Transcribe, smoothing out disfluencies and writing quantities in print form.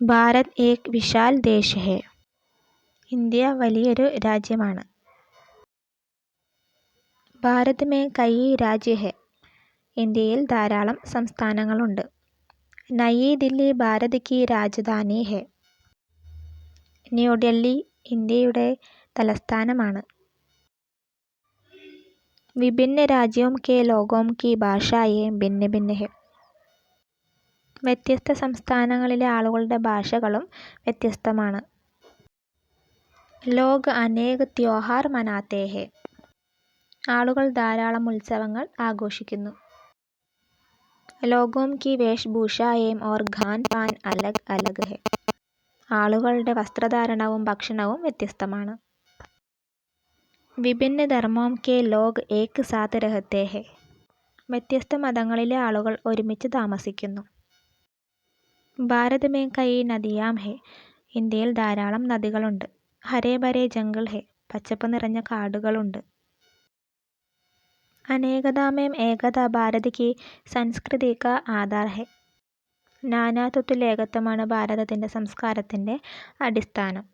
ഭാരത് ഏക് വിശാൽ ദേശ് ഹെ. India വലിയൊരു രാജ്യമാണ്. Bharat may കയി രാജ്യ ഹെ. ഇന്ത്യയിൽ ധാരാളം സംസ്ഥാനങ്ങളുണ്ട്. നയി ദില്ലി ഭാരത് കി രാജധാനി ഹെ. ന്യൂഡൽഹി ഇന്ത്യയുടെ തലസ്ഥാനമാണ്. വിഭിന്ന രാജ്യോം കെ ലോഗോം കി ഭാഷായേം ഭിന്ന ഭിന്ന ഹെ. വ്യത്യസ്ത സംസ്ഥാനങ്ങളിലെ ആളുകളുടെ ഭാഷകളും വ്യത്യസ്തമാണ്. ലോഗ് അനേക് ത്യോഹാർ മനാത്തെ ഹെ. ആളുകൾ ധാരാളം ഉത്സവങ്ങൾ ആഘോഷിക്കുന്നു. ലോഗോം കി വേഷ്ഭൂഷായേം ഓർ ഖാൻ പാൻ അലഗ് അലഗ് ഹെ. ആളുകളുടെ വസ്ത്രധാരണവും ഭക്ഷണവും വ്യത്യസ്തമാണ്. വിഭിന്ന ധർമ്മോം കെ ലോഗ് ഏക് സാത്ത് രഹത്തെ ഹെ. വ്യത്യസ്ത മതങ്ങളിലെ ആളുകൾ ഒരുമിച്ച് താമസിക്കുന്നു. ഭാരത് മേ കയി നദിയാം ഹെ. ഇന്ത്യയിൽ ധാരാളം നദികളുണ്ട്. ഹരേ ഭരേ ജംഗൽ ഹെ. പച്ചപ്പ് നിറഞ്ഞ കാടുകളുണ്ട്. അനേകതാ മേം ഏകത ഭാരത് കി സംസ്കൃതി കാ ആധാർ ഹെ. നാനാത്വത്തിൽ ഏകത്വമാണ് ഭാരതത്തിൻ്റെ സംസ്കാരത്തിൻ്റെ അടിസ്ഥാനം.